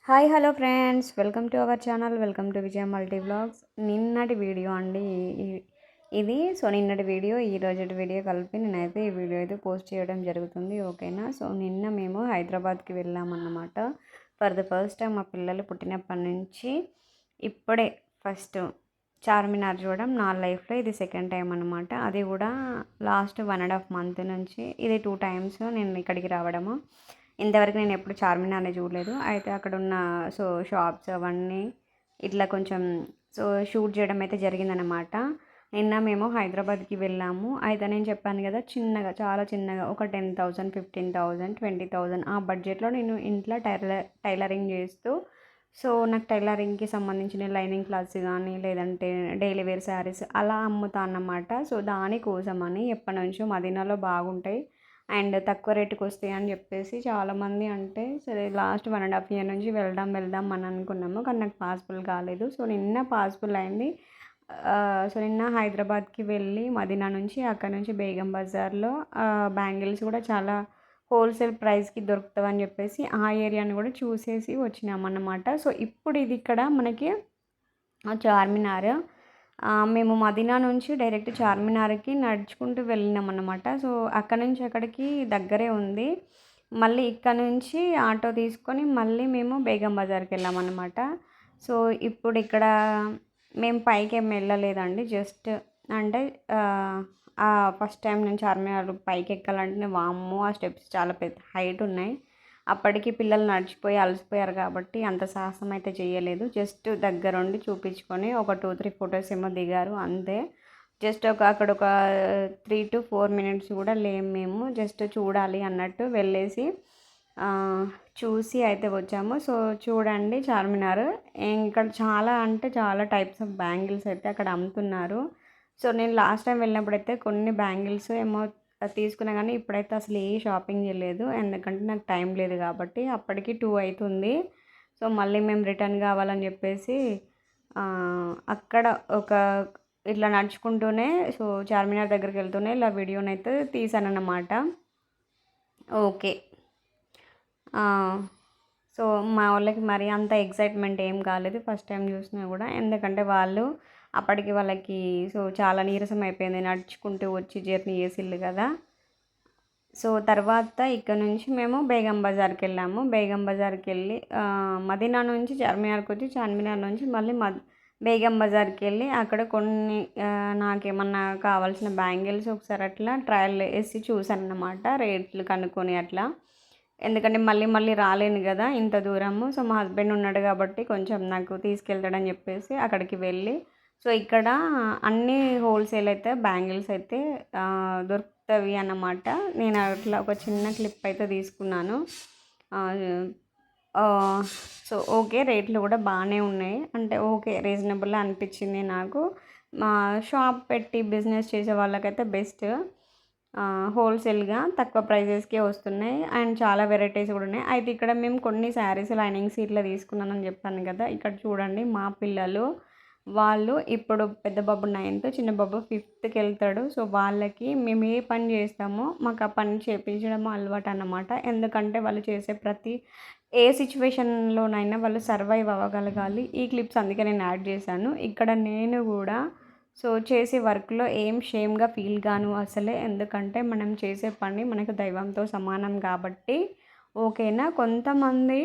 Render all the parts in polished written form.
Hi hello friends, welcome to our channel. Welcome to Vijaya multi vlogs. నిన్నటి video అండి ఇది. So నిన్నటి video ఈ రోజటి వీడియో కలిపి నేనైతే ఈ వీడియో అయితే పోస్ట్ చేయడం జరుగుతుంది. ఓకేనా. సో నిన్న మేము హైదరాబాద్కి వెళ్ళామన్నమాట. ఫర్ ద ఫస్ట్ టైం మా పిల్లలు పుట్టినప్పటి నుంచి ఇప్పుడే ఫస్ట్ చార్మినార్ చూడడం నా లైఫ్లో ఇది సెకండ్ టైం అనమాట. అది కూడా లాస్ట్ 1.5 మంత్ నుంచి ఇది 2 టైమ్స్ నేను ఇక్కడికి రావడము. ఇంతవరకు నేను ఎప్పుడు చార్మినార్ని చూడలేదు. అయితే అక్కడ ఉన్న షాప్స్ అవన్నీ ఇట్లా కొంచెం షూట్ చేయడం అయితే జరిగిందనమాట. నిన్న మేము హైదరాబాద్కి వెళ్ళాము. అయితే నేను చెప్పాను కదా, చిన్నగా చాలా చిన్నగా ఒక 10,000 15,000 20,000 ఆ బడ్జెట్లో నేను ఇంట్లో టైలరింగ్ చేస్తూ నాకు టైలరింగ్కి సంబంధించిన లైనింగ్ క్లాత్స్ కానీ లేదంటే డైలీ వేర్ శారీస్ అలా అమ్ముతా అన్నమాట. దానికోసమని ఎప్పటి నుంచో మదీనాలో బాగుంటాయి అండ్ తక్కువ రేటుకి వస్తాయి అని చెప్పేసి చాలామంది అంటే సరే లాస్ట్ 1.5 ఇయర్ నుంచి వెళ్దాం అని అనుకున్నాము. కానీ నాకు పాసిబుల్ కాలేదు. నిన్న పాసిబుల్ అయింది. నిన్న హైదరాబాద్కి వెళ్ళి మదీనా నుంచి అక్కడ నుంచి బేగం బజార్లో బ్యాంగిల్స్ కూడా చాలా హోల్సేల్ ప్రైస్కి దొరుకుతావని చెప్పేసి ఆ ఏరియాని కూడా చూసేసి వచ్చినామన్నమాట. ఇప్పుడు ఇది ఇక్కడ మనకి చార్మినార్. మేము మదీనా నుంచి డైరెక్ట్ చార్మినార్కి నడుచుకుంటూ వెళ్ళినామన్నమాట. అక్కడ నుంచి అక్కడికి దగ్గరే ఉంది. మళ్ళీ ఇక్కడ నుంచి ఆటో తీసుకొని మళ్ళీ మేము బేగం బజార్కి వెళ్ళామన్నమాట. ఇప్పుడు ఇక్కడ మేము పైకి ఏమి వెళ్ళలేదండి. జస్ట్ అంటే ఫస్ట్ టైం నేను చార్మినార్ పైకి ఎక్కాలంటే వామ్మో, ఆ స్టెప్స్ చాలా పెద్ద హైట్ ఉన్నాయి. అప్పటికి పిల్లలు నడిచిపోయి అలసిపోయారు కాబట్టి అంత సాహసం అయితే చేయలేదు. జస్ట్ దగ్గరుండి చూపించుకొని ఒక 2-3 ఫొటోస్ ఏమో దిగారు అంతే. జస్ట్ అక్కడ ఒక 3 to 4 మినిట్స్ కూడా లేము మేము. జస్ట్ చూడాలి అన్నట్టు వెళ్ళేసి చూసి అయితే వచ్చాము. చూడండి చార్మినార్. ఇక్కడ చాలా అంటే చాలా టైప్స్ ఆఫ్ బ్యాంగిల్స్ అయితే అక్కడ అమ్ముతున్నారు. నేను లాస్ట్ టైం వెళ్ళినప్పుడైతే కొన్ని బ్యాంగిల్స్ ఏమో తీసుకున్నా కానీ ఇప్పుడైతే అసలు ఏ షాపింగ్ చేయలేదు. ఎందుకంటే నాకు టైం లేదు కాబట్టి. అప్పటికి 2 అవుతుంది. మళ్ళీ మేము రిటర్న్ కావాలని చెప్పేసి అక్కడ ఒక ఇట్లా నడుచుకుంటూనే చార్మినార్ దగ్గరికి వెళ్తూనే ఇలా వీడియోనైతే తీసానన్నమాట. ఓకే. మా వాళ్ళకి మరి అంత ఎక్సైట్మెంట్ ఏం కాలేదు ఫస్ట్ టైం చూసినా కూడా. ఎందుకంటే వాళ్ళకి చాలా నీరసం అయిపోయింది నడుచుకుంటూ వచ్చి జర్నీ చేసిళ్ళు కదా. తర్వాత ఇక్కడ నుంచి మేము బేగం బజార్కి వెళ్ళాము. బేగం బజార్కి వెళ్ళి మదీనా నుంచి చార్మినార్కి వచ్చి చార్మినార్ నుంచి మళ్ళీ బేగం బజార్కి వెళ్ళి అక్కడ కొన్ని నాకేమన్నా కావాల్సిన బ్యాంగిల్స్ ఒకసారి అట్లా ట్రయల్ వేసి చూసాను అన్నమాట. రేట్లు కనుక్కొని అట్లా. ఎందుకంటే మళ్ళీ రాలేను కదా ఇంత దూరము. మా హస్బెండ్ ఉన్నాడు కాబట్టి కొంచెం నాకు తీసుకెళ్తాడని చెప్పేసి అక్కడికి వెళ్ళి ఇక్కడ అన్ని హోల్సేల్ అయితే బ్యాంగిల్స్ అయితే దొరుకుతాయి అన్నమాట. నేను అట్లా ఒక చిన్న క్లిప్ అయితే తీసుకున్నాను. ఓకే, రేట్లు కూడా బాగానే ఉన్నాయి. అంటే ఓకే, రీజనబుల్ అనిపించింది నాకు. మా షాప్ పెట్టి బిజినెస్ చేసే వాళ్ళకైతే బెస్ట్. హోల్సేల్గా తక్కువ ప్రైజెస్కే వస్తున్నాయి అండ్ చాలా వెరైటీస్ కూడా ఉన్నాయి. అయితే ఇక్కడ మేము కొన్ని శారీస్ లైనింగ్స్ ఇట్లా తీసుకున్నానని చెప్పాను కదా. ఇక్కడ చూడండి మా పిల్లలు వాళ్ళు ఇప్పుడు పెద్ద బాబు 9th, చిన్న బాబు 5th వెళ్తాడు. వాళ్ళకి మేము ఏ పని చేస్తామో మాకు ఆ పని చేయించడం అలవాటు అన్నమాట. ఎందుకంటే వాళ్ళు చేసే ఏ సిచ్యువేషన్లోనైనా వాళ్ళు సర్వైవ్ అవ్వగలగాలి. ఈ క్లిప్స్ అందుకే నేను యాడ్ చేశాను. ఇక్కడ నేను కూడా చేసే వర్క్లో ఏం షేమ్గా ఫీల్ గాను అసలే. ఎందుకంటే మనం చేసే పని మనకు దైవంతో సమానం కాబట్టి. ఓకేనా. కొంతమంది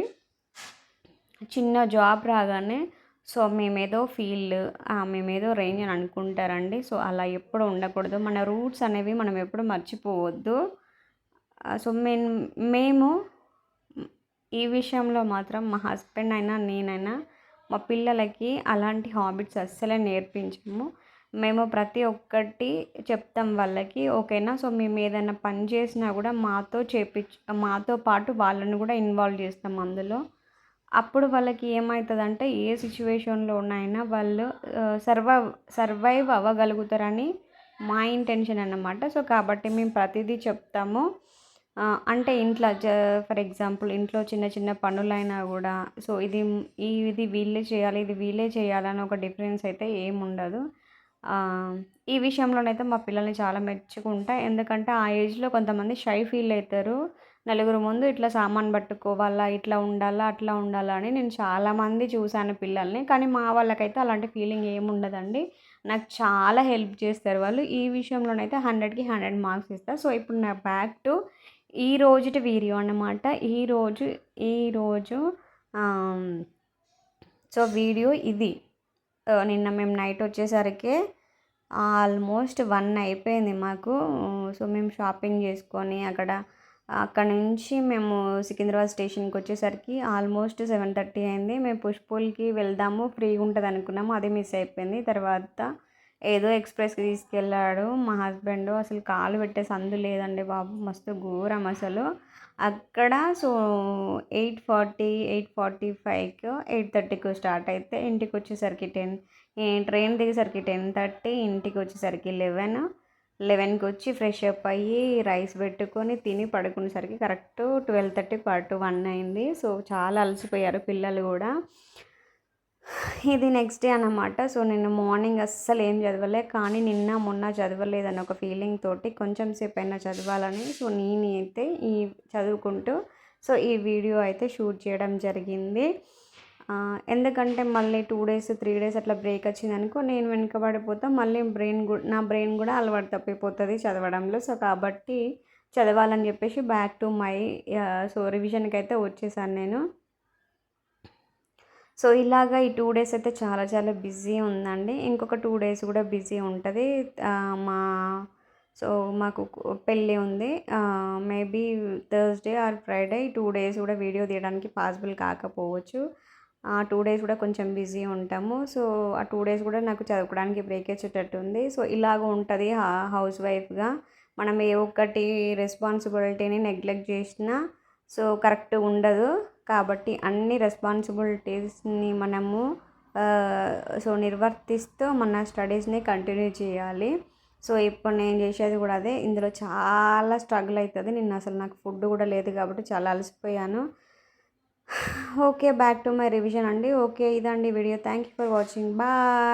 చిన్న జాబ్ రాగానే మేమేదో ఫీల్డ్ మేమేదో రేంజ్ అని అనుకుంటారండి. అలా ఎప్పుడు ఉండకూడదు. మన రూట్స్ అనేవి మనం ఎప్పుడు మర్చిపోవద్దు. మేము ఈ విషయంలో మాత్రం మా హస్బెండ్ అయినా నేనైనా మా పిల్లలకి అలాంటి హాబిట్స్ అస్సలే నేర్పించము. మేము ప్రతి ఒక్కటి చెప్తాం వాళ్ళకి. ఓకేనా. మేము ఏదైనా పని చేసినా కూడా మాతో పాటు వాళ్ళని కూడా ఇన్వాల్వ్ చేస్తాం అందులో. అప్పుడు వాళ్ళకి ఏమవుతుందంటే ఏ సిచ్యువేషన్లోనైనా వాళ్ళు సర్వైవ్ అవ్వగలుగుతారని మా ఇంటెన్షన్ అన్నమాట. కాబట్టి మేము ప్రతిదీ చెప్తాము. అంటే ఇంట్లో ఫర్ ఎగ్జాంపుల్ ఇంట్లో చిన్న చిన్న పనులైనా కూడా ఇది వీళ్ళే చేయాలి, ఇది వీళ్ళే చేయాలని ఒక డిఫరెన్స్ అయితే ఏముండదు. ఈ విషయంలోనైతే మా పిల్లల్ని చాలా మెచ్చుకుంటా. ఎందుకంటే ఆ ఏజ్లో కొంతమంది షై ఫీల్ అవుతారు. నలుగురు ముందు ఇట్లా సామాన్ పట్టుకోవాలా, ఇట్లా ఉండాలా, అట్లా ఉండాలా అని నేను చాలామంది చూశాను పిల్లల్ని. కానీ మా వాళ్ళకైతే అలాంటి ఫీలింగ్ ఏముండదండి. నాకు చాలా హెల్ప్ చేస్తారు వాళ్ళు. ఈ విషయంలోనైతే 100కి 100 మార్క్స్ ఇస్తా. సో, ఇప్పుడు నా బ్యాక్ టు ఈ రోజుటి వీడియో అన్నమాట. ఈరోజు ఆహ్, సో, వీడియో ఇది. నిన్న మేము నైట్ వచ్చేసరికి ఆల్మోస్ట్ 1 అయిపోయింది మాకు. సో, మేము షాపింగ్ చేసుకొని అక్కడ నుంచి మేము సికింద్రాబాద్ స్టేషన్కి వచ్చేసరికి ఆల్మోస్ట్ 7:30 అయింది. మేము పుష్పూల్కి వెళ్దాము, ఫ్రీగా ఉంటుంది అనుకున్నాము, అది మిస్ అయిపోయింది. తర్వాత ఏదో ఎక్స్ప్రెస్కి తీసుకెళ్ళాడు మా హస్బెండ్. అసలు కాలు పెట్టే సందు లేదండి బాబు, మస్తు ఘోరం అసలు అక్కడ. సో, 8:40, 8:45కో 8:30కో స్టార్ట్ అయితే ఇంటికి వచ్చేసరికి ట్రైన్ దిగేసరికి 10:30, ఇంటికి వచ్చేసరికి 11కి వచ్చి ఫ్రెష్ అప్ అయ్యి రైస్ పెట్టుకొని తిని పడుకునేసరికి కరెక్ట్ 12:30 1 అయింది. సో, చాలా అలసిపోయారు పిల్లలు కూడా. ఇది నెక్స్ట్ డే అన్నమాట. సో, నేను మార్నింగ్ అస్సలు ఏం చదవలే, కానీ నిన్న మొన్న చదవలేదని ఒక ఫీలింగ్ తోటి కొంచెం సేపు అయినా చదవాలని సో నేనైతే చదువుకుంటూ సో ఈ వీడియో అయితే షూట్ చేయడం జరిగింది. ఎందుకంటే మళ్ళీ 2 డేస్ 3 డేస్ అట్లా బ్రేక్ వచ్చిందనుకో నేను వెనుకబడిపోతా, మళ్ళీ నా బ్రెయిన్ కూడా అలవాటు తప్పిపోతుంది చదవడంలో. సో, కాబట్టి చదవాలని చెప్పేసి బ్యాక్ టు మై సో రివిజన్కి అయితే వచ్చేసాను నేను. సో, ఇలాగా ఈ 2 డేస్ అయితే చాలా చాలా బిజీ ఉందండి. ఇంకొక 2 డేస్ కూడా బిజీ ఉంటుంది. మాకు పెళ్ళి ఉంది. మేబీ థర్స్డే ఆర్ ఫ్రైడే ఈ 2 డేస్ కూడా వీడియో తీయడానికి పాసిబుల్ కాకపోవచ్చు. ఆ 2 డేస్ కూడా కొంచెం బిజీ ఉంటాము. సో, ఆ 2 డేస్ కూడా నాకు చదువుకోవడానికి బ్రేక్ వచ్చేటట్టు ఉంది. సో, ఇలాగ ఉంటుంది హౌస్ వైఫ్గా. మనం ఏ ఒక్కటి రెస్పాన్సిబిలిటీని నెగ్లెక్ట్ చేసినా సో కరెక్ట్ ఉండదు. కాబట్టి అన్ని రెస్పాన్సిబిలిటీస్ని మనము సో నిర్వర్తిస్తూ మన స్టడీస్ని కంటిన్యూ చేయాలి. సో, ఇప్పుడు నేను చేసేది కూడా అదే. ఇందులో చాలా స్ట్రగుల్ అవుతుంది. అసలు నాకు ఫుడ్ కూడా లేదు కాబట్టి చాలా అలసిపోయాను. Okay, back to my revision అండి. ఓకే, ఇదండి వీడియో. Thank you for watching. Bye.